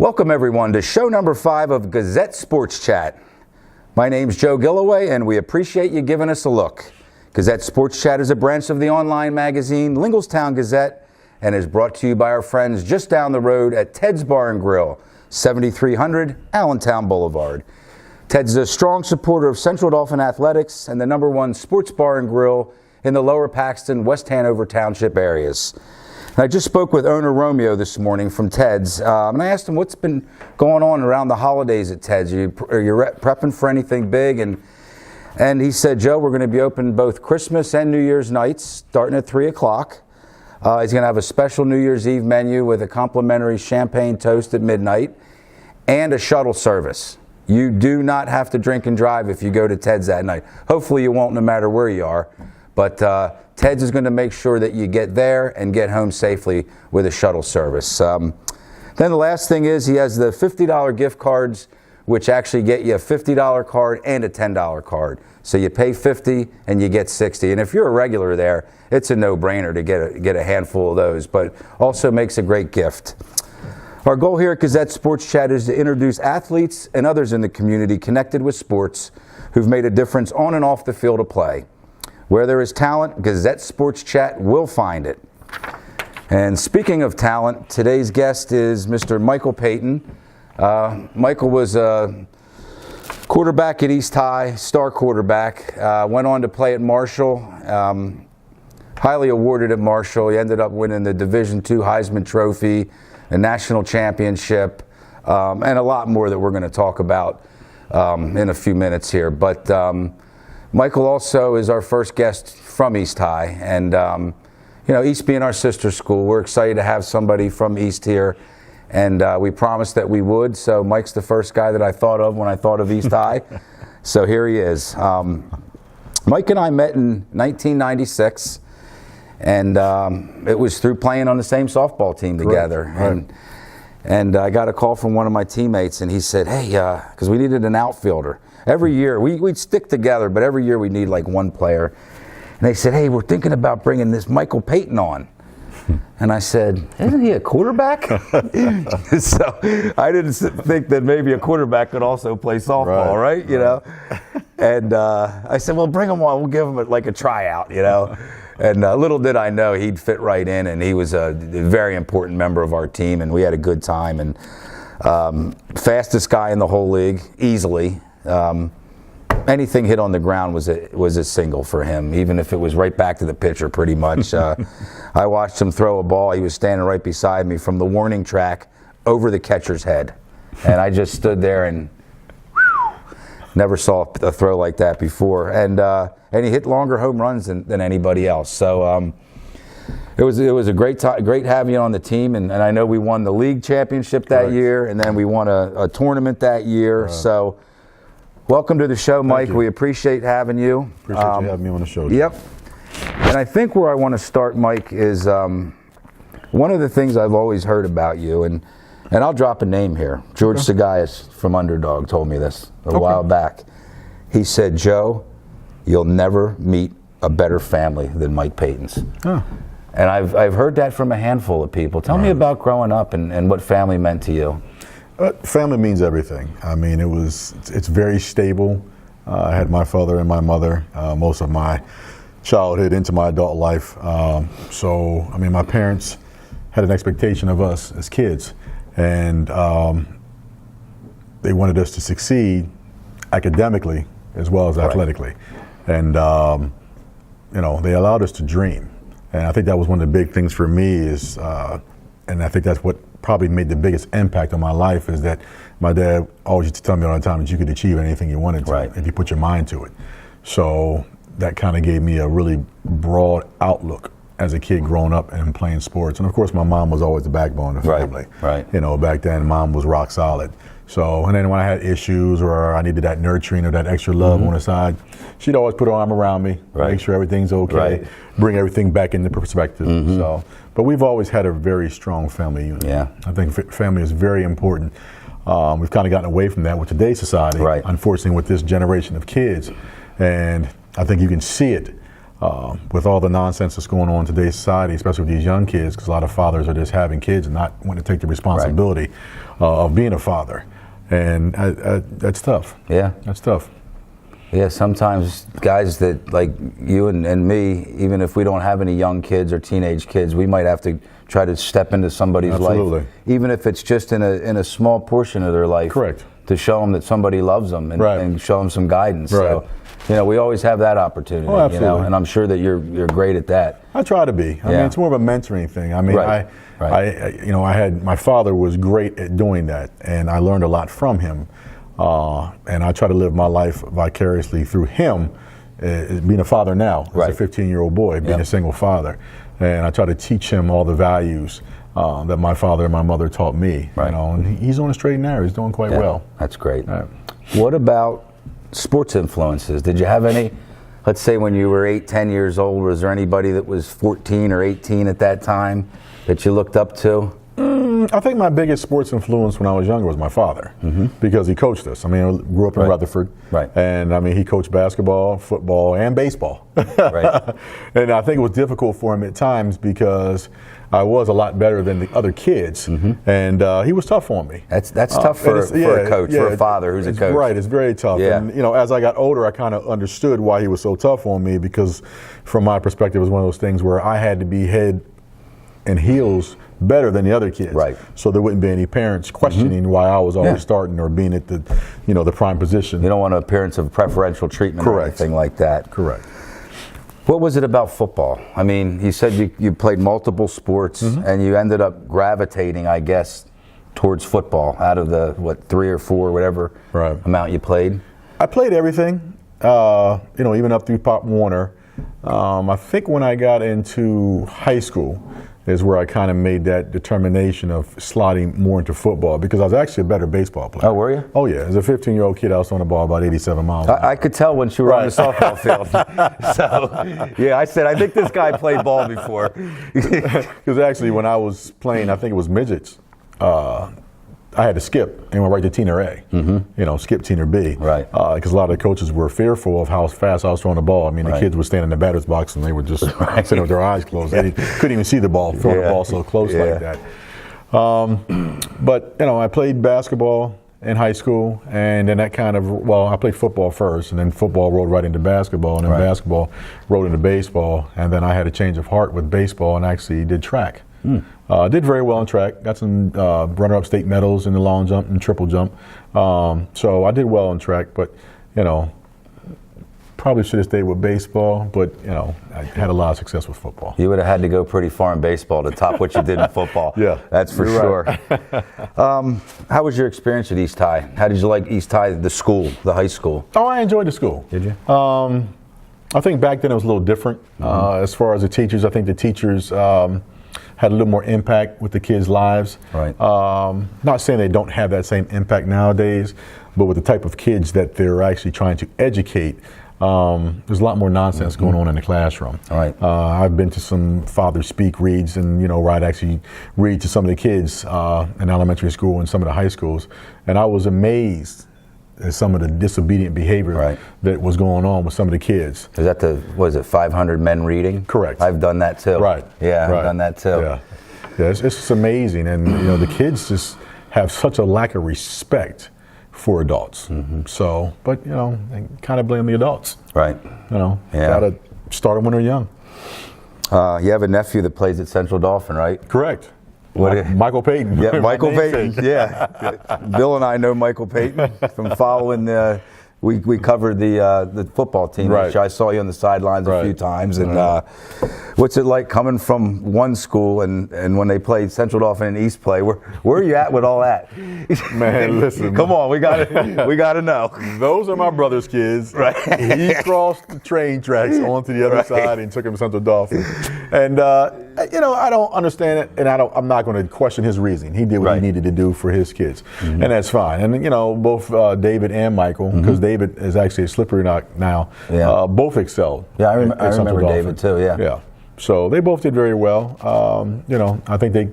Welcome everyone to show number 5 of Gazette Sports Chat. My name's Joe Gilloway and we appreciate you giving us a look. Gazette Sports Chat is a branch of the online magazine Linglestown Gazette and is brought to you by our friends just down the road at Ted's Bar and Grill, 7300 Allentown Boulevard. Ted's a strong supporter of Central Dauphin Athletics and the #1 sports bar and grill in the Lower Paxton, West Hanover Township areas. And I just spoke with owner Romeo this morning from Ted's, and I asked him what's been going on around the holidays at Ted's. Are you prepping for anything big? And he said, Joe, we're going to be open both Christmas and New Year's nights, starting at 3 o'clock. He's going to have a special New Year's Eve menu with a complimentary champagne toast at midnight and a shuttle service. You do not have to drink and drive if you go to Ted's that night. Hopefully you won't, no matter where you are. But Ted's is going to make sure that you get there and get home safely with a shuttle service. Then the last thing is he has the $50 gift cards, which actually get you a $50 card and a $10 card. So you pay $50 and you get $60. And if you're a regular there, it's a no-brainer to get a handful of those, but also makes a great gift. Our goal here at Gazette Sports Chat is to introduce athletes and others in the community connected with sports who've made a difference on and off the field of play. Where there is talent, Gazette Sports Chat will find it. And speaking of talent, today's guest is Mr. Michael Payton. Michael was a quarterback at East High, star quarterback. Went on to play at Marshall, highly awarded at Marshall. He ended up winning the Division II Heisman Trophy, a national championship, and a lot more that we're going to talk about in a few minutes here. But Michael also is our first guest from East High, and you know, East being our sister school, we're excited to have somebody from East here, and we promised that we would. So Mike's the first guy that I thought of when I thought of East High. So here he is. Mike and I met in 1996, and it was through playing on the same softball team together. Right. And I got a call from one of my teammates, and he said, hey, because we needed an outfielder. Every year, we'd stick together, but every year we need like one player. And they said, hey, we're thinking about bringing this Michael Payton on. And I said, isn't he a quarterback? So I didn't think that maybe a quarterback could also play softball, right? You know? And I said, well, bring him on. We'll give him like a tryout, you know? And little did I know he'd fit right in, and he was a very important member of our team, and we had a good time. And fastest guy in the whole league, easily. Anything hit on the ground was a single for him, even if it was right back to the pitcher pretty much. I watched him throw a ball. He was standing right beside me from the warning track over the catcher's head. And I just stood there and never saw a throw like that before. And he hit longer home runs than anybody else. So it was a great having you on the team. And I know we won the league championship that year, and then we won a tournament that year. So welcome to the show, Mike. We appreciate having you. Appreciate you having me on the show. Yep. And I think where I want to start, Mike, is one of the things I've always heard about you, and I'll drop a name here. George Sagaius from Underdog told me this a while back. He said, Joe, you'll never meet a better family than Mike Payton's. Oh. And I've heard that from a handful of people. Tell me about growing up and what family meant to you. Family means everything. I mean, it's very stable. I had my father and my mother most of my childhood into my adult life. So, I mean, my parents had an expectation of us as kids, and they wanted us to succeed academically as well as athletically. And, you know, they allowed us to dream. And I think that was one of the big things for me is, and I think that's what probably made the biggest impact on my life, is that my dad always used to tell me all the time that you could achieve anything you wanted to if you put your mind to it. So that kind of gave me a really broad outlook as a kid growing up and playing sports. And of course my mom was always the backbone of the family. You know, back then mom was rock solid. So, and then when I had issues or I needed that nurturing or that extra love on the side, she'd always put her arm around me, make sure everything's okay, bring everything back into perspective. So, but we've always had a very strong family unit. Yeah. I think family is very important. We've kind of gotten away from that with today's society, unfortunately, with this generation of kids. And I think you can see it with all the nonsense that's going on in today's society, especially with these young kids, because a lot of fathers are just having kids and not wanting to take the responsibility of being a father. And that's tough. Yeah. That's tough. Yeah, sometimes guys that like you and me, even if we don't have any young kids or teenage kids, we might have to try to step into somebody's Absolutely. life, even if it's just in a small portion of their life. Correct. To show them that somebody loves them and show them some guidance. Right. So, we always have that opportunity. Oh, absolutely. And I'm sure that you're great at that. I try to be. I mean, it's more of a mentoring thing. I mean, my father was great at doing that, and I learned a lot from him. And I try to live my life vicariously through him, being a father now, as a 15-year-old boy, being a single father. And I try to teach him all the values that my father and my mother taught me. Right. And he's on a straight and narrow. He's doing quite well. That's great. What about sports influences? Did you have any, let's say when you were 8, 10 years old, was there anybody that was 14 or 18 at that time that you looked up to? I think my biggest sports influence when I was younger was my father, because he coached us. I mean, I grew up in Rutherford, and I mean, he coached basketball, football, and baseball. And I think it was difficult for him at times because I was a lot better than the other kids, and he was tough on me. That's tough for a coach, for a father who's a coach. Right, it's very tough. Yeah. And as I got older, I kind of understood why he was so tough on me, because from my perspective, it was one of those things where I had to be head and heels better than the other kids. Right. So there wouldn't be any parents questioning why I was always starting or being at the, the prime position. You don't want an appearance of preferential treatment or anything like that. Correct. What was it about football? I mean, you said you played multiple sports and you ended up gravitating, I guess, towards football out of the, 3 or 4, whatever amount you played? I played everything, even up through Pop Warner. I think when I got into high school is where I kind of made that determination of sliding more into football, because I was actually a better baseball player. Oh, were you? Oh, yeah. As a 15-year-old kid, I was throwing the ball about 87 miles. I could tell when you were on the softball field. So, yeah, I said, I think this guy played ball before. Because actually, when I was playing, I think it was midgets, I had to skip and went right to Teaner A, skip Teaner B. Right. Because a lot of the coaches were fearful of how fast I was throwing the ball. I mean, the kids would stand in the batter's box and they would just sitting with their eyes closed. They couldn't even see the ball, throwing the ball so close like that. But, I played basketball in high school, and then that kind of, I played football first, and then football rolled right into basketball, and then basketball rolled into baseball, and then I had a change of heart with baseball and actually did track. Did very well in track. Got some runner-up state medals in the long jump and triple jump. So I did well in track, but probably should have stayed with baseball. But I had a lot of success with football. You would have had to go pretty far in baseball to top what you did in football. Yeah, that's for sure. How was your experience at East High? How did you like East High, the school, the high school? Oh, I enjoyed the school. Did you? I think back then it was a little different as far as the teachers. I think the teachers had a little more impact with the kids' lives. Right. Not saying they don't have that same impact nowadays, but with the type of kids that they're actually trying to educate, there's a lot more nonsense going on in the classroom. Right. I've been to some Father Speak reads, and where I'd actually read to some of the kids in elementary school and some of the high schools, and I was amazed at some of the disobedient behavior that was going on with some of the kids. Is that 500 men reading? Correct. I've done that too. Right. Yeah, I've done that too. Yeah, it's just amazing, and the kids just have such a lack of respect for adults. So, but I kind of blame the adults. Right. Gotta start them when they're young. You have a nephew that plays at Central Dauphin, right? Correct. Michael Payton. Yeah, Michael Payton. Yeah. Bill and I know Michael Payton from following we covered the football team. Right. I saw you on the sidelines a few times. And what's it like coming from one school and when they play Central Dauphin and East play? Where are you at with all that? Man, listen. Come on, we got to know. Those are my brother's kids. Right. He crossed the train tracks onto the other side and took him to Central Dauphin. And I don't understand it, and I'm not going to question his reasoning. He did what he needed to do for his kids, and that's fine. And both David and Michael, because David is actually a slippery knock now, both excelled. Yeah, I remember David too. Yeah. Yeah. So they both did very well. I think they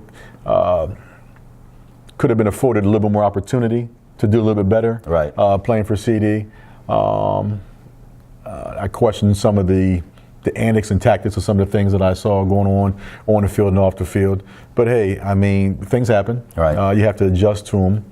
could have been afforded a little bit more opportunity to do a little bit better. Right. Playing for CD. I questioned some of the the antics and tactics of some of the things that I saw going on the field and off the field. But hey, I mean, things happen. Right. You have to adjust to them,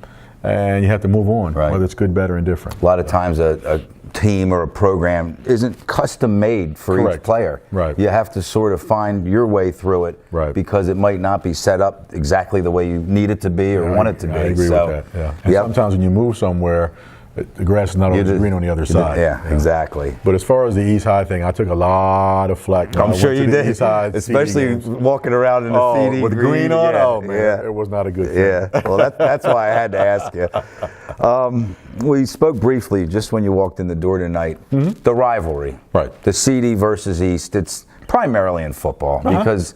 and you have to move on, right. whether it's good, better, and different. A lot of times a team or a program isn't custom made for Correct. each player. Right. You have to sort of find your way through it, right. because it might not be set up exactly the way you need it to be or want it to be. I agree with that. Yeah. And sometimes when you move somewhere, the grass is not always green on the other side. Yeah, exactly. But as far as the East High thing, I took a lot of flack. I'm sure you did, especially walking around in the CD with green on. Yeah, oh man, it was not a good thing. Yeah, well, that's why I had to ask you. We spoke briefly just when you walked in the door tonight. Mm-hmm. The rivalry, right? The CD versus East. It's primarily in football because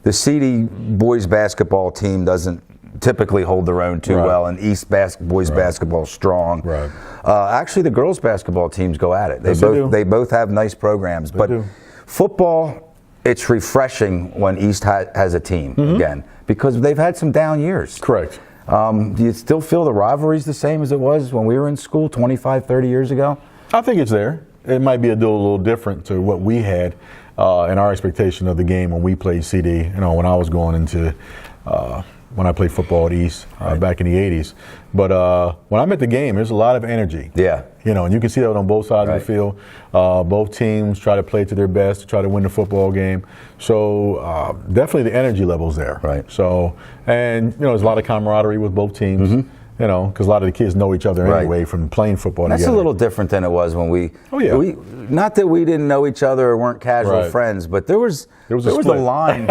the CD boys basketball team doesn't typically hold their own too well, and East boys basketball is strong. Right. Actually, the girls basketball teams go at it. They both have nice programs, but football, it's refreshing when East has a team again, because they've had some down years. Correct. Do you still feel the rivalry's the same as it was when we were in school 25, 30 years ago? I think it's there. It might be a little different to what we had in our expectation of the game when we played CD. You know, when I was going into when I played football at East back in the 80s. But when I'm at the game, there's a lot of energy. Yeah. You know, and you can see that on both sides of the field. Both teams try to play to their best to try to win the football game. So definitely the energy level's there. Right. So, and, you know, there's a lot of camaraderie with both teams. Mm-hmm. You know, because a lot of the kids know each other anyway from playing football together. That's a little different than it was when we. Oh yeah. Not that we didn't know each other or weren't casual friends, but there was a line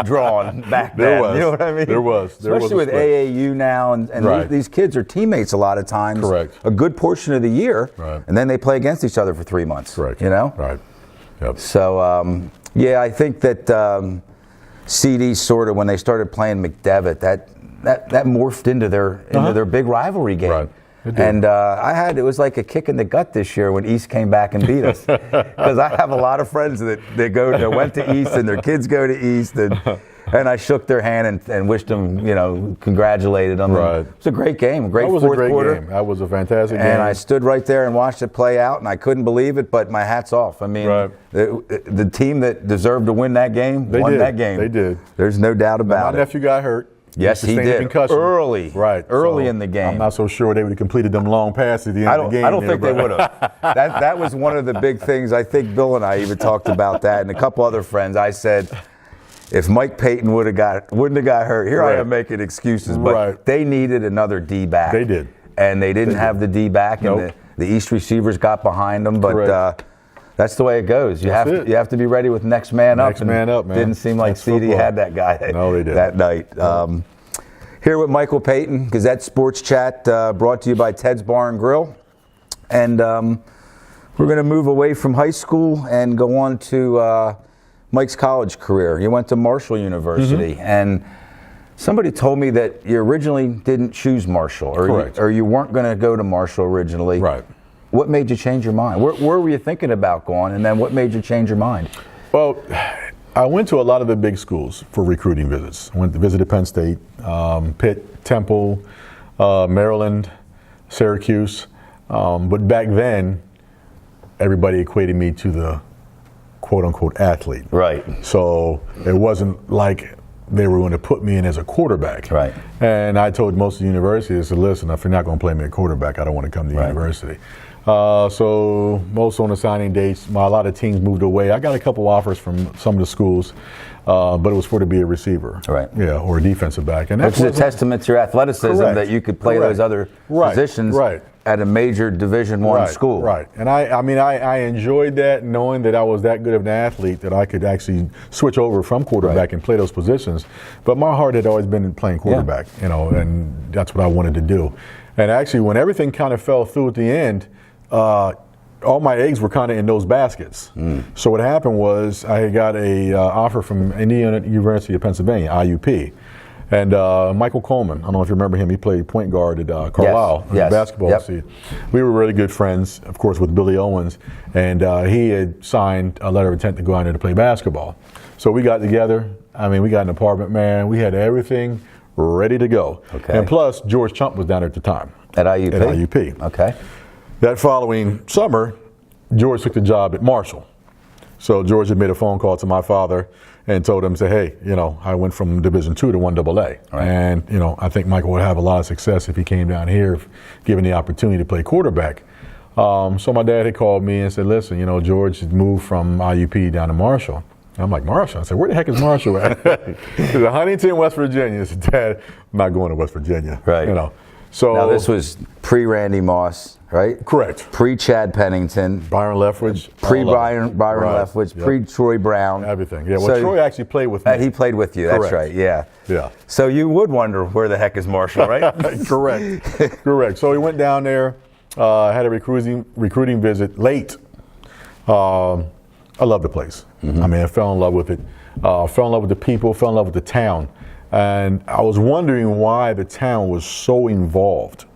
drawn back then. Was. You know what I mean? There was. Especially with AAU now, and these kids are teammates a lot of times. Correct. A good portion of the year, and then they play against each other for 3 months. Correct. You know. Right. Yep. So yeah, I think that CD sort of when they started playing McDevitt, that morphed into their big rivalry game. Right. And it was like a kick in the gut this year when East came back and beat us, because I have a lot of friends that went to East and their kids go to East, and I shook their hand and wished them, you know, congratulated them. Right. It was a great game, great fourth quarter. Game. That was a fantastic game. And I stood right there and watched it play out, and I couldn't believe it, but my hat's off. I mean, the team that deserved to win that game won that game. They did. There's no doubt about it. My nephew got hurt. Yes, he did. Early in the game. I'm not so sure they would have completed them long passes at the end of the game. I don't think they would have. That was one of the big things. I think Bill and I even talked about that, and a couple other friends. I said, if Mike Payton wouldn't have got hurt, here I am making excuses, but they needed another D back. They did. And they didn't have the D back, and the East receivers got behind them, but that's the way it goes. You have to be ready with next man up. Next man up, man. Didn't seem like CD had that guy that night. Here with Michael Payton, Gazette Sports Chat, brought to you by Ted's Bar and Grill. And we're going to move away from high school and go on to Mike's college career. You went to Marshall University, and somebody told me that you originally didn't choose Marshall, or you weren't going to go to Marshall originally. Right. What made you change your mind? Where were you thinking about going, and then what made you change your mind? Well, I went to a lot of the big schools for recruiting visits. I went to visit Penn State, Pitt, Temple, Maryland, Syracuse. But back then, everybody equated me to the quote-unquote athlete. Right. So it wasn't like they were going to put me in as a quarterback. Right. And I told most of the universities, I said, listen, if you're not going to play me at quarterback, I don't want to come to the university. So most on the signing dates, a lot of teams moved away. I got a couple offers from some of the schools, but it was to be a receiver, or a defensive back. And which is a testament to your athleticism that you could play those other positions at a major Division I school. Right. And I enjoyed that, knowing that I was that good of an athlete that I could actually switch over from quarterback and play those positions. But my heart had always been in playing quarterback, and that's what I wanted to do. And actually, when everything kind of fell through at the end, all my eggs were kind of in those baskets. So what happened was I got a offer from Indiana University of Pennsylvania, IUP, and Michael Coleman. I don't know if you remember him. He played point guard at Carlisle in basketball. See, we were really good friends, of course, with Billy Owens, and he had signed a letter of intent to go out there to play basketball. So we got together. We got an apartment, man. We had everything ready to go. Okay. And plus, George Chump was down there at the time. At IUP? At IUP. Okay. That following summer, George took the job at Marshall. So George had made a phone call to my father and told him, say, hey, I went from Division II to 1AA. Right. And, I think Michael would have a lot of success if he came down here, given the opportunity to play quarterback. So my dad had called me and said, listen, George had moved from IUP down to Marshall. And I'm like, Marshall? I said, where the heck is Marshall at? He said, Huntington, West Virginia. I said, Dad, I'm not going to West Virginia. Right. So now this was pre-Randy Moss, right? Correct. Pre-Chad Pennington. Byron Leftwich. Pre-Byron Right. Leftwich. Yep. Pre-Troy Brown. Everything. Yeah, well, Troy actually played with me. He played with you, Correct. That's right, yeah. Yeah. So you would wonder where the heck is Marshall, right? Correct. So we went down there, had a recruiting visit late. I love the place. I mean, I fell in love with it. Fell in love with the people, fell in love with the town. And I was wondering why the town was so involved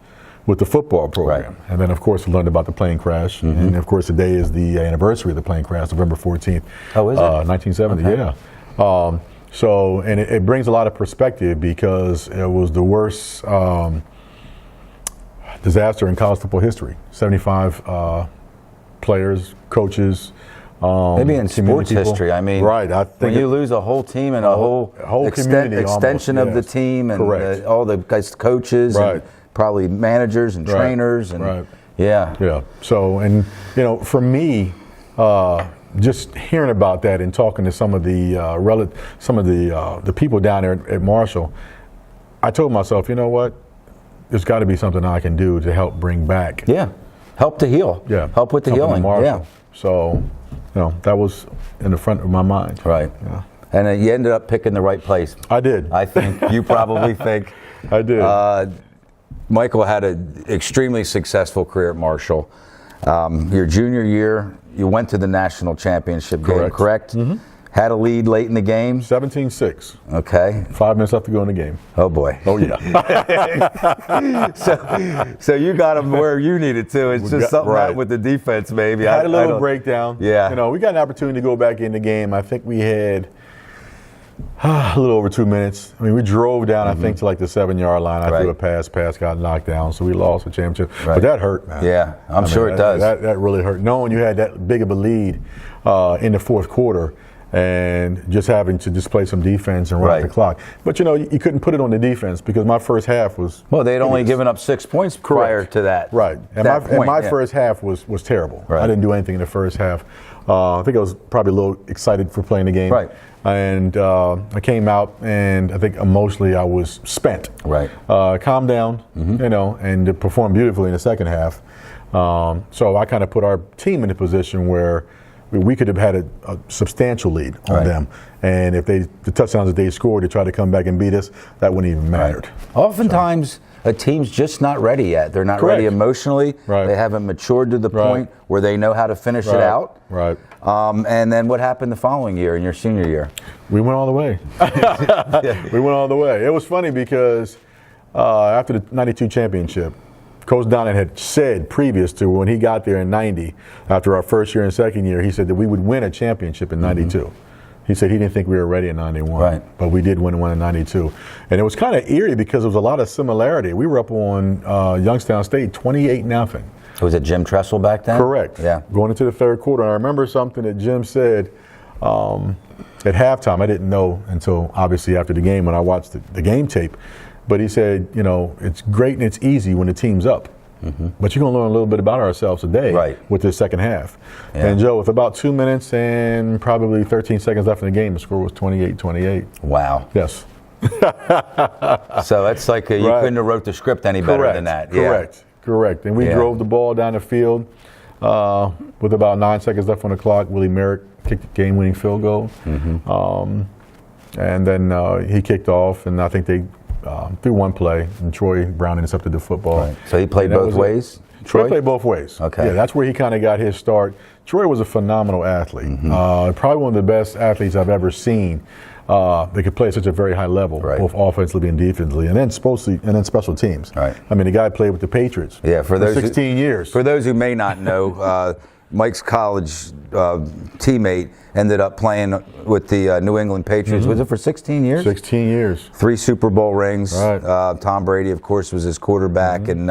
with the football program. Right. And then, of course, we learned about the plane crash. And, of course, today is the anniversary of the plane crash, November 14th. Oh, is it? 1970, okay. Yeah. So, and it brings a lot of perspective because it was the worst disaster in college football history. 75 players, coaches, maybe in sports history. I mean, right. I think when you lose a whole team and a whole community extension almost, of the team and all the guys, coaches, right. and probably managers and trainers, and right. yeah. So, and for me, just hearing about that and talking to some of the the people down there at Marshall, I told myself, you know what, there's got to be something I can do to help bring back. Yeah, help to heal. Yeah, help with the healing. Yeah. So, that was in the front of my mind. Right. Yeah. And you ended up picking the right place. I did. I think you probably think. I did. Michael had an extremely successful career at Marshall. Your junior year, you went to the national championship game, correct? Mm-hmm. Had a lead late in the game? 17-6. Okay. 5 minutes left to go in the game. Oh, boy. Oh, yeah. so you got him where you needed to. It's just something out with the defense, maybe. Had a little breakdown. Yeah. We got an opportunity to go back in the game. I think we had a little over 2 minutes. I mean, we drove down, I think, to like the 7-yard line. I threw a pass got knocked down, so we lost the championship. Right. But that hurt, man. Yeah, I'm sure it does. That really hurt. Knowing you had that big of a lead in the fourth quarter and just having to just play some defense and run out the clock. But, you couldn't put it on the defense because my first half was... Well, they'd only given up 6 points prior to that. Right. And my first half was terrible. Right. I didn't do anything in the first half. I think I was probably a little excited for playing the game. Right. And I came out, and I think emotionally I was spent. Right. Calmed down, and performed beautifully in the second half. So I kind of put our team in a position where we could have had a substantial lead on them. And if the touchdowns that they scored to try to come back and beat us, that wouldn't even mattered. Oftentimes, a team's just not ready yet. They're not ready emotionally. Right. They haven't matured to the point where they know how to finish it out. Right. And then what happened the following year, in your senior year? We went all the way. We went all the way. It was funny because after the 92 championship, Coach Donnan had said previous to when he got there in 90, after our first year and second year, he said that we would win a championship in 92. He said he didn't think we were ready in 91, but we did win one in 92. And it was kind of eerie because there was a lot of similarity. We were up on Youngstown State 28-0. Was it Jim Tressel back then? Correct. Yeah. Going into the third quarter, I remember something that Jim said at halftime. I didn't know until obviously after the game when I watched the game tape. But he said, it's great and it's easy when the team's up. But you're going to learn a little bit about ourselves today with this second half. Yeah. And, Joe, with about 2 minutes and probably 13 seconds left in the game, the score was 28-28. Wow. Yes. So that's like you couldn't have wrote the script any better than that. Correct. And we drove the ball down the field with about 9 seconds left on the clock. Willie Merrick kicked the game-winning field goal. And then he kicked off, and I think they threw one play, and Troy Brown intercepted the football. Right. So he played both ways? Troy played both ways. Okay. Yeah, that's where he kind of got his start. Troy was a phenomenal athlete. Probably one of the best athletes I've ever seen. They could play at such a very high level, both offensively and defensively, and then special teams. Right. I mean, the guy played with the Patriots for those 16 years. For those who may not know, Mike's college teammate ended up playing with the New England Patriots. Was it for 16 years? 16 years. 3 Super Bowl rings. Right. Tom Brady, of course, was his quarterback. And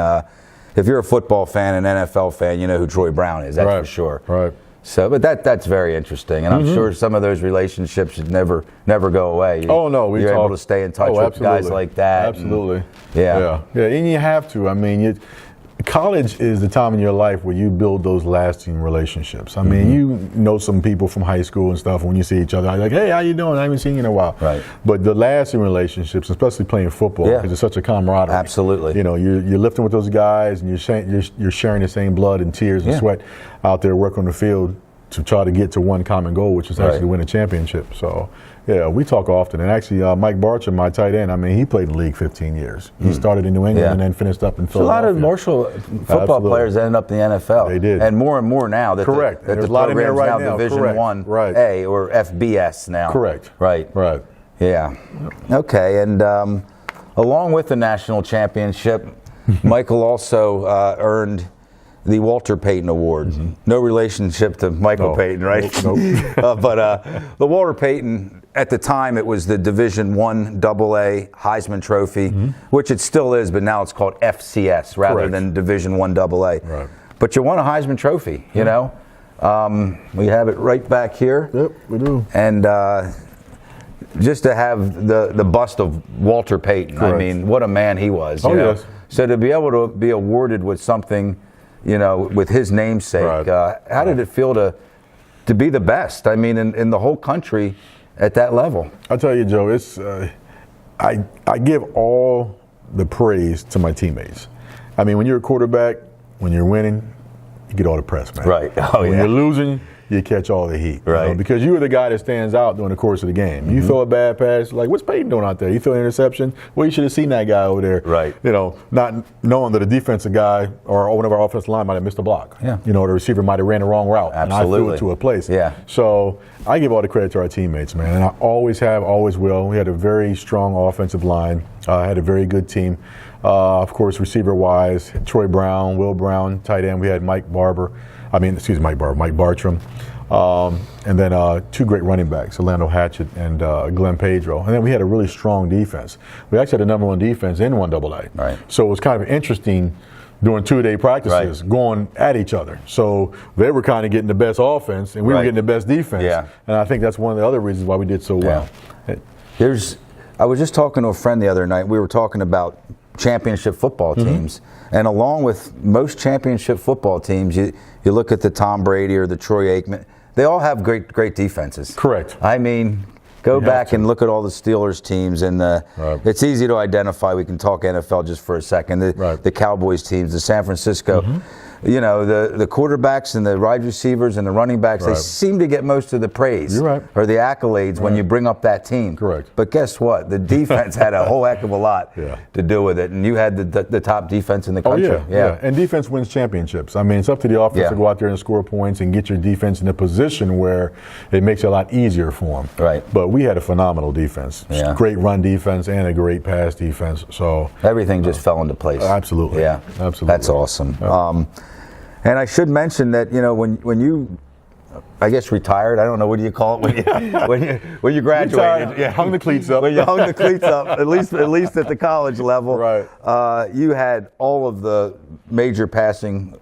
if you're a football fan and NFL fan, you know who Troy Brown is. That's for sure. Right. So, but that's very interesting, and I'm sure some of those relationships should never go away. You're able to stay in touch with guys like that. Absolutely. Yeah, and you have to. I mean, college is the time in your life where you build those lasting relationships. I mean, you know some people from high school and stuff. When you see each other, you're like, "Hey, how you doing? I haven't seen you in a while." Right. But the lasting relationships, especially playing football, because it's such a camaraderie. Absolutely. You know, you're lifting with those guys, and you're sharing the same blood and tears and sweat out there working on the field to try to get to one common goal, which is actually to win a championship. So, yeah, we talk often. And actually, Mike Bartram, my tight end, I mean, he played in the league 15 years. He started in New England and then finished up in Philadelphia. A lot of Marshall football players ended up in the NFL. They did. And more now that Correct. the There's a lot in there program's right now now. Division Correct. 1A or FBS now. Correct. Right. Yeah. Okay, and along with the national championship, Michael also earned the Walter Payton Award. No relationship to Michael Payton, right? Nope. But the Walter Payton, at the time, it was the Division I AA Heisman Trophy, which it still is, but now it's called FCS rather than Division I AA. Right. But you won a Heisman Trophy, you know? We have it right back here. Yep, we do. And just to have the bust of Walter Payton, I mean, what a man he was. You know? Yes. So to be able to be awarded with something, you know, with his namesake, how did it feel to be the best? I mean, in the whole country at that level. I'll tell you, Joe, it's I give all the praise to my teammates. I mean, when you're a quarterback, when you're winning, you get all the press, man. Right. When you're losing, you catch all the heat. Right. You know, because you are the guy that stands out during the course of the game. You throw a bad pass, like, what's Payton doing out there? You throw an interception, well, you should have seen that guy over there. Right. You know, not knowing that a defensive guy or one of our offensive line might have missed a block. Yeah. You know, the receiver might have ran the wrong route. Absolutely. And I threw it to a place. Yeah. So I give all the credit to our teammates, man. And I always have, always will. We had a very strong offensive line. Had a very good team. Of course, receiver-wise, Troy Brown, Will Brown, tight end. We had Mike Bartram. And then two great running backs, Orlando Hatchett and Glenn Pedro. And then we had a really strong defense. We actually had the #1 defense in 1AA. Right. So it was kind of interesting doing two-day practices, going at each other. So they were kind of getting the best offense, and we were getting the best defense. Yeah. And I think that's one of the other reasons why we did so well. I was just talking to a friend the other night. We were talking about championship football teams. And along with most championship football teams, you look at the Tom Brady or the Troy Aikman, they all have great defenses. Correct. I mean, go back and look at all the Steelers teams, and it's easy to identify. We can talk NFL just for a second. The Cowboys teams, the San Francisco. You know, the quarterbacks and the wide receivers and the running backs, they seem to get most of the praise or the accolades when you bring up that team. Correct. But guess what? The defense had a whole heck of a lot to do with it, and you had the top defense in the country. Yeah. And defense wins championships. I mean, it's up to the offense to go out there and score points and get your defense in a position where it makes it a lot easier for them. Right. But we had a phenomenal defense. Great run defense and a great pass defense. So everything just fell into place. Absolutely. Yeah. Absolutely. That's awesome. And I should mention that, you know, when you, I guess, retired, I don't know, what do you call it when you graduated? Hung the cleats up. When you hung the cleats up, at least at the college level. Right. You had all of the major passing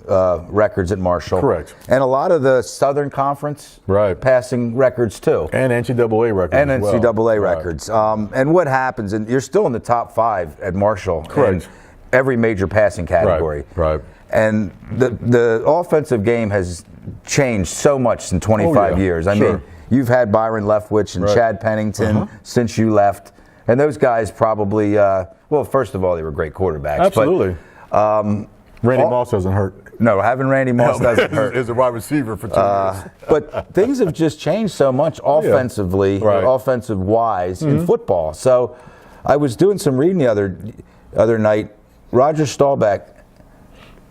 records at Marshall. Correct. And a lot of the Southern Conference passing records too. And NCAA records. And NCAA records. And what happens, and you're still in the top 5 at Marshall. Correct. In every major passing category. Right. And the offensive game has changed so much in 25 years. I mean, you've had Byron Leftwich and Chad Pennington since you left. And those guys probably, well, first of all, they were great quarterbacks. Absolutely. But, Randy Moss doesn't hurt. No, having Randy Moss doesn't hurt. Is a wide receiver for 2 years. But things have just changed so much offensively, offensive-wise in football. So I was doing some reading the other night. Roger Staubach,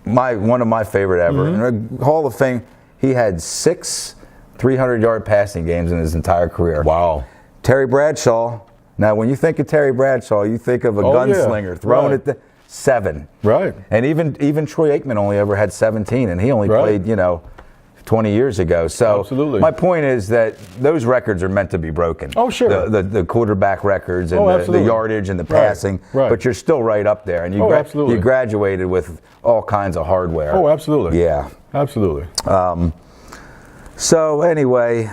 one of my favorite ever. In the Hall of Fame, he had 6 300-yard passing games in his entire career. Wow. Terry Bradshaw. Now, when you think of Terry Bradshaw, you think of a gunslinger throwing it 7. Right. And even Troy Aikman only ever had 17, and he only played, 20 years ago. So my point is that those records are meant to be broken. Oh, sure. The quarterback records and the yardage and the passing. Right. But you're still right up there. And you graduated with all kinds of hardware. Oh, absolutely. Yeah. Absolutely. So anyway,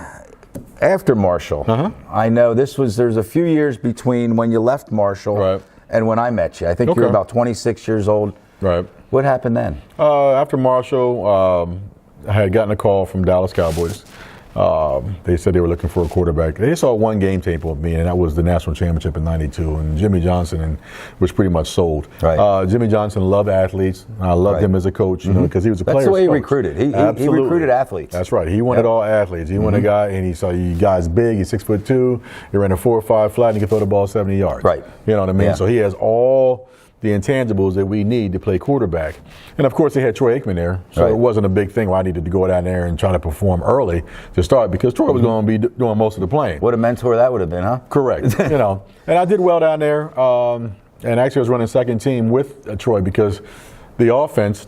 after Marshall, I know there's a few years between when you left Marshall and when I met you. I think you were about 26 years old. Right. What happened then? After Marshall, I had gotten a call from Dallas Cowboys. They said they were looking for a quarterback. They saw one game tape of me, and that was the national championship in '92. And Jimmy Johnson was pretty much sold. Right. Jimmy Johnson loved athletes. I loved him as a coach, you know, because he was a player. That's the way he recruited. He recruited athletes. That's right. He wanted all athletes. He wanted a guy, and he saw you guys big. He's 6'2". He ran a 4.5 flat, and he could throw the ball 70 yards. Right. You know what I mean? So he has all the intangibles that we need to play quarterback. And of course they had Troy Aikman there, so it wasn't a big thing where I needed to go down there and try to perform early to start, because Troy was going to be doing most of the playing. What a mentor that would have been, huh? Correct. You know, and I did well down there, and actually I was running second team with Troy, because the offense,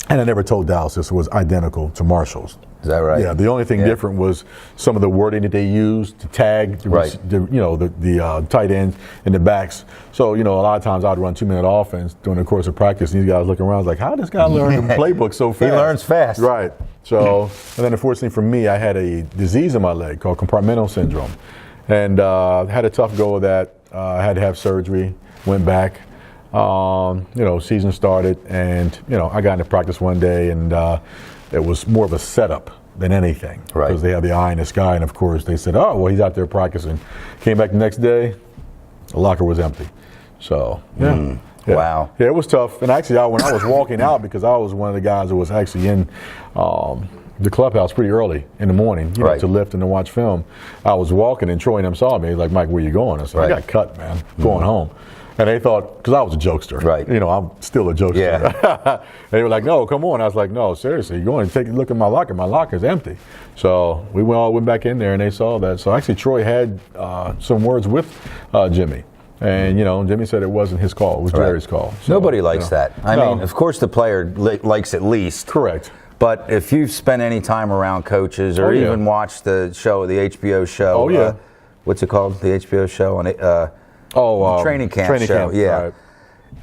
and I never told Dallas this, was identical to Marshall's. Is that right? Yeah. The only thing different was some of the wording that they used to tag, the tight ends and the backs. So a lot of times I'd run 2-minute offense during the course of practice, and these guys looking around like, how does this guy learn the playbook so fast? He learns fast. Right. So, and then unfortunately for me, I had a disease in my leg called compartmental syndrome, and had a tough go of that. I had to have surgery. Went back. Season started, and I got into practice one day, and it was more of a setup than anything, because they had the eye in the sky, and of course they said, oh, well, he's out there practicing. Came back the next day, the locker was empty. So wow. Yeah, it was tough. And actually, when I was walking out, because I was one of the guys that was actually in the clubhouse pretty early in the morning, to lift and to watch film, I was walking, and Troy and them saw me. He's like, Mike, where you going? I said, I got cut, man. Going home. And they thought, because I was a jokester. Right. I'm still a jokester. Yeah. They were like, no, come on. I was like, no, seriously, go and take a look at my locker. My locker's empty. So we all went back in there, and they saw that. So actually, Troy had some words with Jimmy. And, Jimmy said it wasn't his call. It was Jerry's call. So, nobody likes that. I mean, of course the player likes it least. Correct. But if you've spent any time around coaches, or even watched the HBO show, what's it called? The HBO show on training camp show. Right.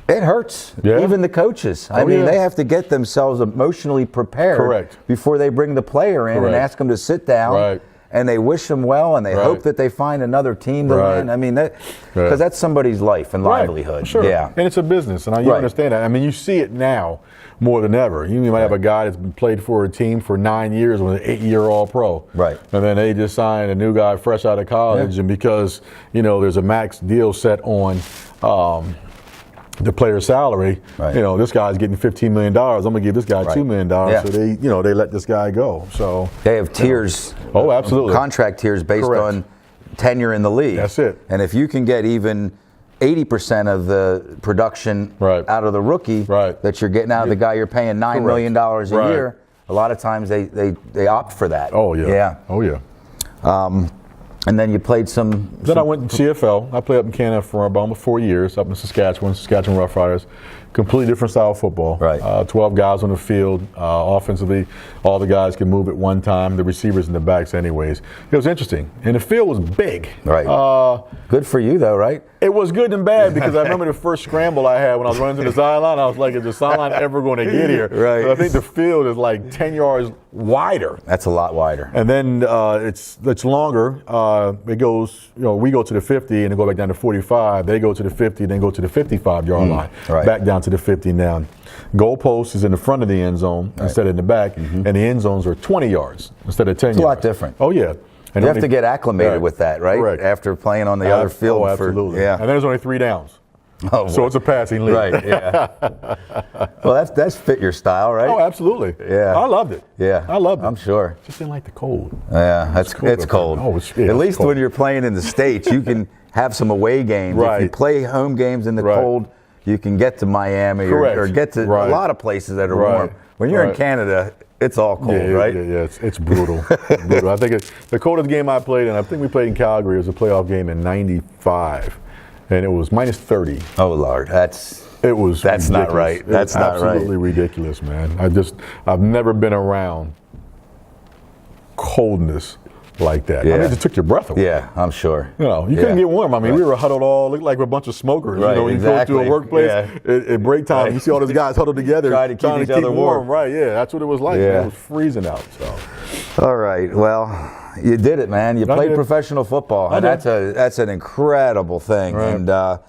It hurts. Even the coaches. I mean, they have to get themselves emotionally prepared before they bring the player in and ask them to sit down. And they wish them well, and they hope that they find another team to win. I mean, because that's somebody's life and livelihood. Sure. Yeah. And it's a business, and you understand that. I mean, you see it now more than ever. You might have a guy that's been played for a team for 9 years, with an 8-year All-Pro. Right. And then they just signed a new guy fresh out of college, and because there's a max deal set on the player's salary, this guy's getting $15 million. I'm going to give this guy $2 million. So they let this guy go. So they have tiers. Oh, absolutely. Contract tiers based on tenure in the league. That's it. And if you can get even 80% of the production out of the rookie that you're getting out of the guy you're paying $9 million a year, a lot of times they opt for that. Oh, yeah. Yeah. Oh, yeah. And then you played some. Then I went to CFL. I played up in Canada for about almost 4 years, up in Saskatchewan Roughriders. Completely different style of football. 12 guys on the field. Offensively, all the guys can move at one time. The receivers and the backs, anyways. It was interesting, and the field was big. Good for you, though, right? It was good and bad, because I remember the first scramble I had when I was running to the sideline. I was like, is the sideline ever going to get here? So I think the field is like 10 yards wider. That's a lot wider. And then it's longer. It goes, we go to the 50 and then go back down to 45. They go to the 50, then go to the 55-yard line. Back down to the 50 now. Goalpost is in the front of the end zone instead of in the back, and the end zones are 20 yards instead of 10 yards. It's a lot different. Oh, yeah. And you have to get acclimated with that, right? Correct. After playing on the other field. Oh, absolutely. And there's only 3 downs. So it's a passing league. Well, that's fit your style, right? Oh, absolutely. Yeah. I loved it. Yeah. I loved it. I'm sure. Just didn't like the cold. Yeah, it's cold. Oh, at least when you're playing in the States, you can have some away games. If you play home games in the cold, you can get to Miami or get to a lot of places that are warm. When you're in Canada, it's all cold, right? Yeah, it's brutal. Brutal. I think the coldest game I played, and I think we played in Calgary, was a playoff game in '95, and it was minus 30. Oh Lord, that's ridiculous. Not right. That's not right. Absolutely ridiculous, man. I've never been around coldness like that. I mean, it just took your breath away. Yeah, I'm sure. You couldn't get warm. I mean, we were huddled looked like a bunch of smokers. You go to a workplace at break time, you see all those guys huddled together trying to keep each other warm. Right, that's what it was like. It was freezing out. So All right. Well, you did it, man. You played professional football, and that's an incredible thing. Right. And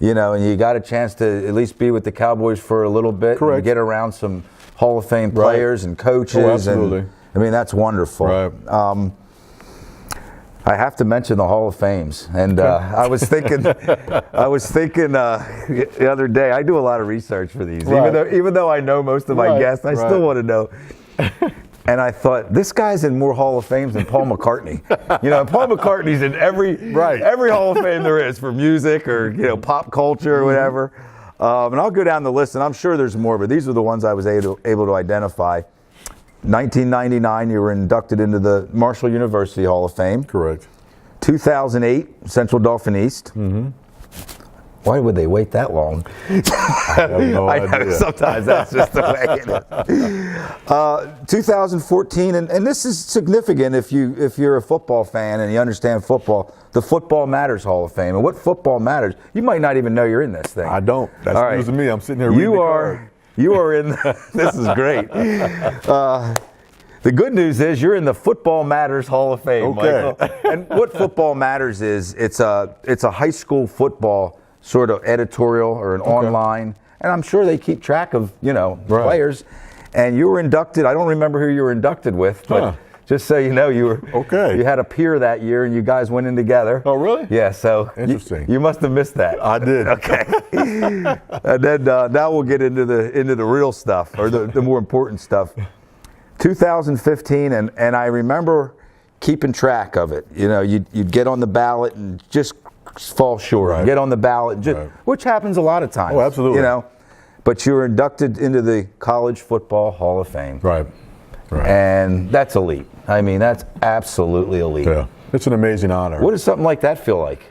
you know, and you got a chance to at least be with the Cowboys for a little bit. Correct. And get around some Hall of Fame players and coaches. Oh, absolutely. And, I mean, that's wonderful. Right. I have to mention the Hall of Fames, and I was thinking, the other day. I do a lot of research for these, even though I know most of my guests, I still want to know. And I thought, this guy's in more Hall of Fames than Paul McCartney. You know, Paul McCartney's in every Hall of Fame there is for music or pop culture or whatever. And I'll go down the list, and I'm sure there's more, but these are the ones I was able to identify. 1999, you were inducted into the Marshall University Hall of Fame. Correct. 2008, Central Dauphin East. Mm-hmm. Why would they wait that long? I have no idea. Sometimes that's just the way it is. 2014, and this is significant if you're a football fan and you understand football, the Football Matters Hall of Fame. And what football matters, you might not even know you're in this thing. I don't. That's news to me. I'm sitting here reading the card. You are in. This is great. The good news is you're in the Football Matters Hall of Fame, Michael. And what Football Matters is, it's a high school football sort of editorial or an online, and I'm sure they keep track of players. And you were inducted. I don't remember who you were inducted with, but just so you know, you were you had a peer that year, and you guys went in together. Oh, really? Yeah. So interesting. You must have missed that. I did. Okay. And then now we'll get into the real stuff, or the more important stuff. 2015, and I remember keeping track of it. You know, you'd get on the ballot and just fall short. Get on the ballot, which happens a lot of times. Oh, absolutely. You know, but you were inducted into the College Football Hall of Fame. Right. And that's elite. I mean, that's absolutely elite. Yeah, it's an amazing honor. What does something like that feel like?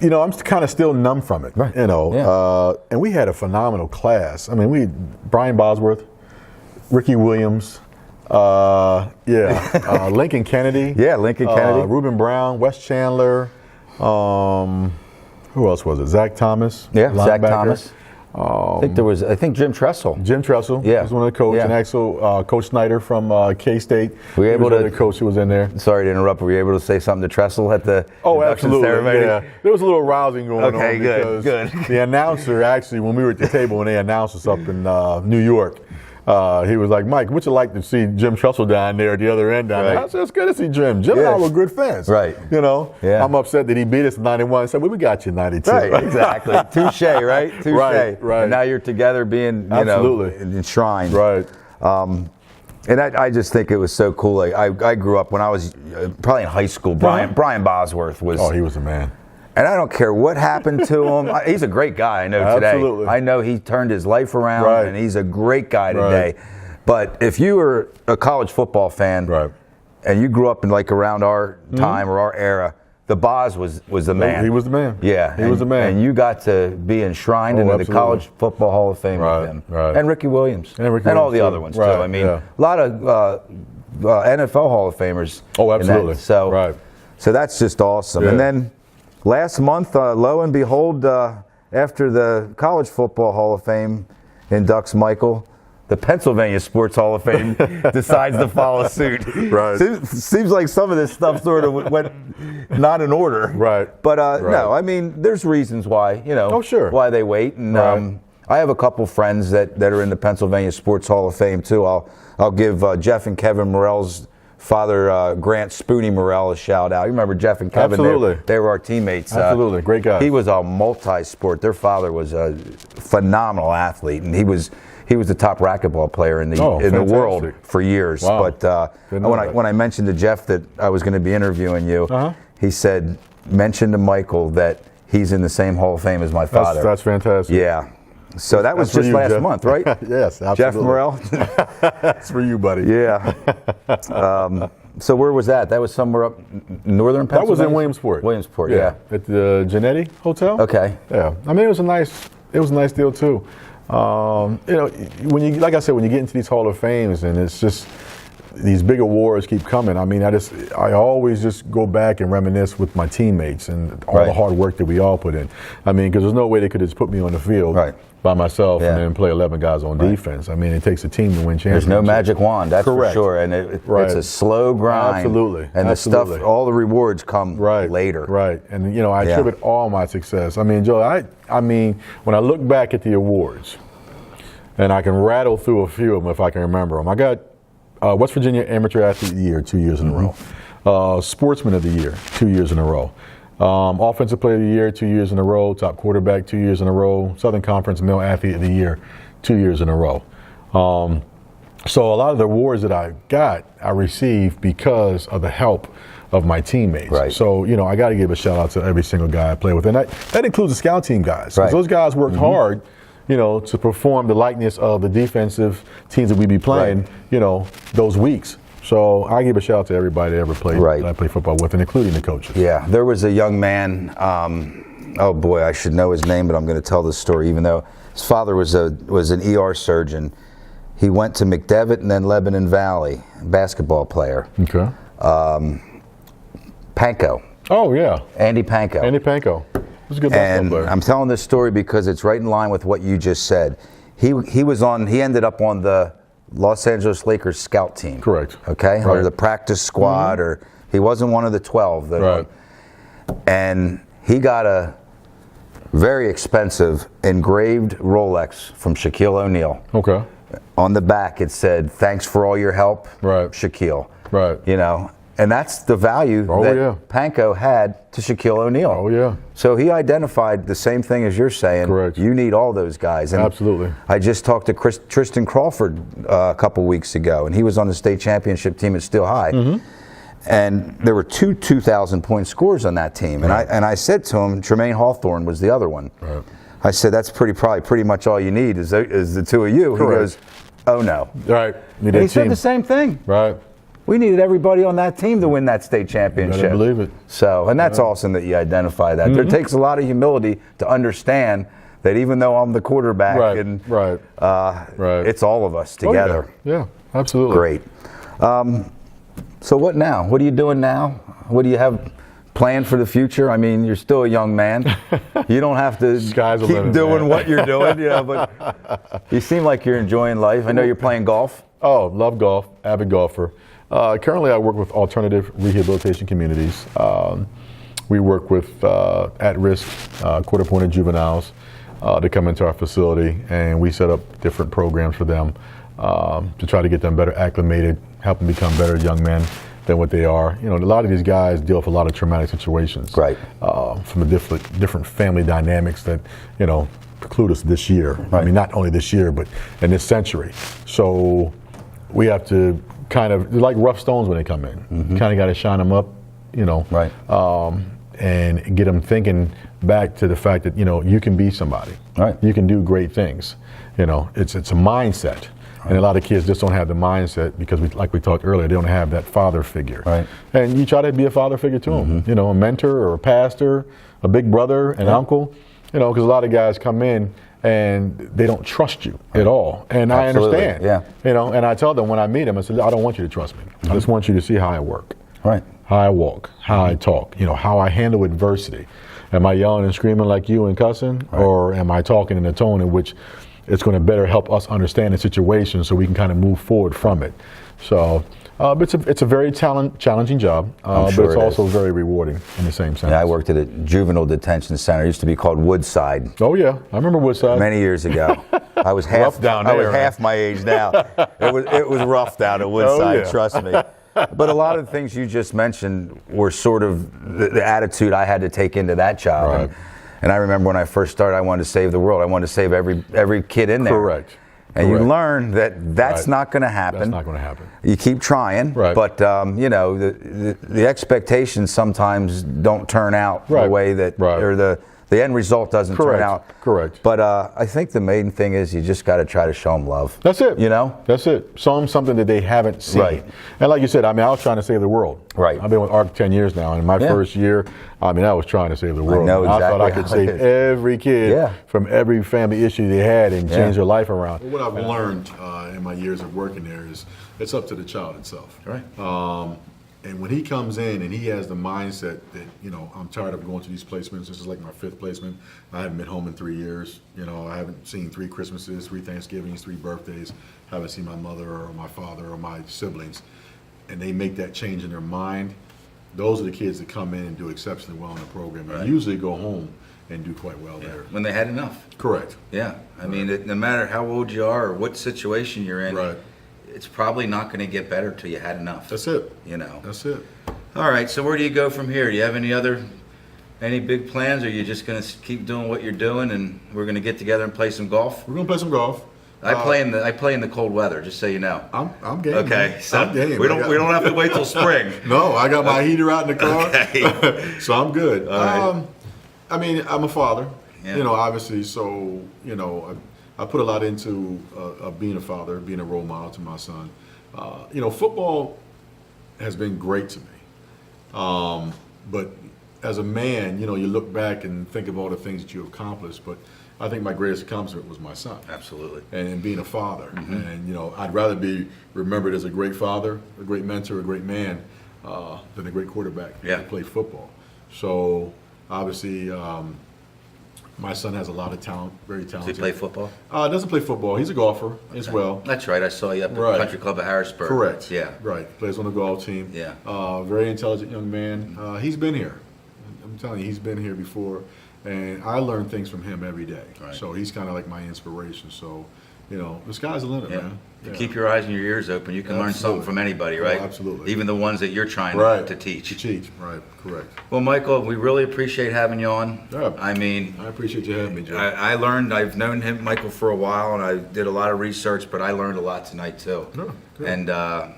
You know, I'm kind of still numb from it. Right. You know, and we had a phenomenal class. I mean, Brian Bosworth, Ricky Williams, Lincoln Kennedy. Yeah, Lincoln Kennedy. Reuben Brown, Wes Chandler. Who else was it? Zach Thomas. Yeah, linebacker. Zach Thomas. I think Jim Tressel. Jim Tressel was one of the coaches. And actually, Coach Snyder from K-State. Were you able to? The coach who was in there. Sorry to interrupt. Were you able to say something to Tressel at the induction ceremony? Yeah. There was a little rousing going on. Okay, good. The announcer, actually, when we were at the table, when they announced us up in New York, he was like, Mike, would you like to see Jim Tressel down there at the other end down there? I said, it's good to see Jim. Jim and I were good fans. Right. You know? Yeah. I'm upset that he beat us in 91. I said, well, we got you in 92. Right, exactly. Touche, right? Touche. Right. And now you're together being, enshrined. Right. And I just think it was so cool. Like, I grew up when I was probably in high school. Brian Bosworth was. Oh, he was a man. And I don't care what happened to him. He's a great guy, I know today. Absolutely. I know he turned his life around, and he's a great guy today. But if you were a college football fan, and you grew up in around our time or our era, the Boz was the man. He was the man. Yeah. He was the man. And you got to be enshrined into the College Football Hall of Fame with him. Right. And Ricky Williams. And all the other ones, too. I mean, a lot of NFL Hall of Famers. Oh, absolutely. So that's just awesome. Yeah. And then last month, lo and behold, after the College Football Hall of Fame inducts Michael, the Pennsylvania Sports Hall of Fame decides to follow suit. Right. Seems like some of this stuff sort of went not in order. Right. But no, I mean, there's reasons why, why they wait. And I have a couple friends that are in the Pennsylvania Sports Hall of Fame too. I'll give Jeff and Kevin Morrell's father, Grant Spoonie Morrell, a shout out. You remember Jeff and Kevin? Absolutely. They were our teammates. Absolutely. Great guys. He was a multi-sport. Their father was a phenomenal athlete, and he was the top racquetball player in the world for years. Wow. But when I mentioned to Jeff that I was going to be interviewing you, he said, mention to Michael that he's in the same Hall of Fame as my father. That's fantastic. Yeah. So that was just last month, right? Yes, absolutely. Jeff Morrell? That's for you, buddy. Yeah. So where was that? That was somewhere up northern Pennsylvania? That was in Williamsport. Williamsport, yeah. At the Genetti Hotel. Okay. Yeah. I mean, it was a nice deal too. When you, like I said, when you get into these Hall of Fames and it's just these big awards keep coming. I mean, I always just go back and reminisce with my teammates and all the hard work that we all put in. I mean, because there's no way they could just put me on the field. Right. by myself Yeah. and then play 11 guys on defense. I mean, it takes a team to win championships. There's no magic wand, that's Correct. for sure. And it's a slow grind. Absolutely. And the stuff, all the rewards come later. Right. And, I attribute all my success. I mean, Joe, I mean, when I look back at the awards, and I can rattle through a few of them if I can remember them. I got West Virginia Amateur Athlete of the Year 2 years in a row. Sportsman of the Year 2 years in a row. Offensive Player of the Year 2 years in a row. Top Quarterback 2 years in a row. Southern Conference Male Athlete of the Year 2 years in a row. So a lot of the awards that I got, I received because of the help of my teammates. Right. So, I got to give a shout out to every single guy I play with. And that includes the scout team guys. Right. Those guys worked hard, to perform the likeness of the defensive teams that we be playing, those weeks. So I give a shout out to everybody that ever played that I play football with, and including the coaches. Yeah, there was a young man, oh boy, I should know his name, but I'm going to tell this story, even though his father was an ER surgeon. He went to McDevitt and then Lebanon Valley, basketball player. Okay. Panko. Oh, yeah. Andy Panko. Andy Panko. He's a good basketball player. I'm telling this story because it's right in line with what you just said. He ended up on the Los Angeles Lakers scout team. Correct. Okay? Right. Or the practice squad, or he wasn't one of the 12. Right. And he got a very expensive engraved Rolex from Shaquille O'Neal. Okay. On the back it said, "Thanks for all your help, Shaquille." Right. And that's the value that Panko had to Shaquille O'Neal. Oh, yeah. So he identified the same thing as you're saying. Correct. You need all those guys. And absolutely. I just talked to Tristan Crawford a couple weeks ago, and he was on the state championship team at Steel High. And there were two 2,000-point scores on that team. And I said to him, Tremaine Hawthorne was the other one. Right. I said, that's probably pretty much all you need is the two of you. Correct. He goes, oh no. Right. And he said the same thing. Right. We needed everybody on that team to win that state championship. I believe it. So, and that's awesome that you identify that. It takes a lot of humility to understand that even though I'm the quarterback, it's all of us together. Oh, yeah, absolutely. Great. So what now? What are you doing now? What do you have planned for the future? I mean, you're still a young man. You don't have to keep doing what you're doing, but you seem like you're enjoying life. I know you're playing golf. Oh, love golf, avid golfer. Currently, I work with alternative rehabilitation communities. We work with at-risk, court-appointed juveniles to come into our facility, and we set up different programs for them to try to get them better acclimated, help them become better young men than what they are. A lot of these guys deal with a lot of traumatic situations. Right. From the different family dynamics that, preclude us this year. Right. I mean, not only this year, but in this century. So we have to they're like rough stones when they come in. You kind of got to shine them up, Right. And get them thinking back to the fact that, you can be somebody. Right. You can do great things. It's a mindset. Right. And a lot of kids just don't have the mindset because, like we talked earlier, they don't have that father figure. Right. And you try to be a father figure to them, a mentor or a pastor, a big brother, an uncle, because a lot of guys come in and they don't trust you at all. And Absolutely. I understand. Yeah. And I tell them when I meet them, I said, I don't want you to trust me. I just want you to see how I work. Right. How I walk, how I talk, how I handle adversity. Am I yelling and screaming like you and cussing? Right. Or am I talking in a tone in which it's going to better help us understand the situation so we can kind of move forward from it? So it's a very challenging job, but it's also very rewarding in the same sense. Yeah, I worked at a juvenile detention center. It used to be called Woodside. Oh yeah, I remember Woodside. Many years ago. I was half down there, half my age now. It was rough down at Woodside, trust me. But a lot of the things you just mentioned were sort of the attitude I had to take into that job. Right. And I remember when I first started, I wanted to save the world. I wanted to save every kid in there. Correct. And you learn that that's not going to happen. That's not going to happen. You keep trying, but the expectations sometimes don't turn out the way that, or the end result doesn't turn out. Correct. But I think the main thing is you just got to try to show them love. That's it. That's it. Show them something that they haven't seen. Right. And like you said, I was trying to save the world. Right. I've been with ARC 10 years now, and in my first year, I was trying to save the world. I know exactly. I thought I could save every kid from every family issue they had and change their life around. Well, what I've learned in my years of working there is it's up to the child itself. Right. And when he comes in and he has the mindset that, you know, I'm tired of going to these placements. This is like my 5th placement. I haven't been home in 3 years. You know, I haven't seen 3 Christmases, 3 Thanksgivings, 3 birthdays. Haven't seen my mother or my father or my siblings. And they make that change in their mind. Those are the kids that come in and do exceptionally well in the program. And usually go home and do quite well there. When they had enough. Correct. Yeah. I mean, no matter how old you are or what situation you're in, it's probably not going to get better till you had enough. That's it. You know. That's it. All right. So where do you go from here? Do you have any big plans, or are you just going to keep doing what you're doing and we're going to get together and play some golf? We're going to play some golf. I play in the cold weather, just so you know. I'm game. Okay, so I'm game. we don't have to wait till spring. No, I got my heater out in the car, Okay. so I'm good. All right. I mean, I'm a father, Yeah. you know, obviously, so you know, I put a lot into being a father, being a role model to my son. You know, football has been great to me, but as a man, you know, you look back and think of all the things that you accomplished, but I think my greatest accomplishment was my son. Absolutely. And being a father. And, you know, I'd rather be remembered as a great father, a great mentor, a great man, than a great quarterback that played football. So, obviously, my son has a lot of talent, very talented. Does he play football? Doesn't play football. He's a golfer as well. That's right. I saw you up at the Country Club of Harrisburg. Correct. Yeah. Right. Plays on the golf team. Yeah. Very intelligent young man. He's been here. I'm telling you, he's been here before. And I learn things from him every day. Right. So he's kind of like my inspiration. So, you know, the sky's the limit, man. If you keep your eyes and your ears open, you can learn something from anybody, right? Oh, absolutely. Even the ones that you're trying to teach. To teach, right, correct. Well, Michael, we really appreciate having you on. Yeah. I mean, I appreciate you having me, Joe. I learned, I've known Michael for a while, and I did a lot of research, but I learned a lot tonight, too. Yeah, good. And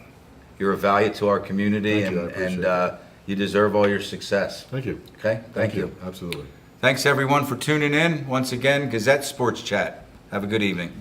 you're a value to our community, Thank you, I appreciate and you deserve all your success. Thank you. Okay? Thank you. Absolutely. Thanks, everyone, for tuning in. Once again, Gazette Sports Chat. Have a good evening.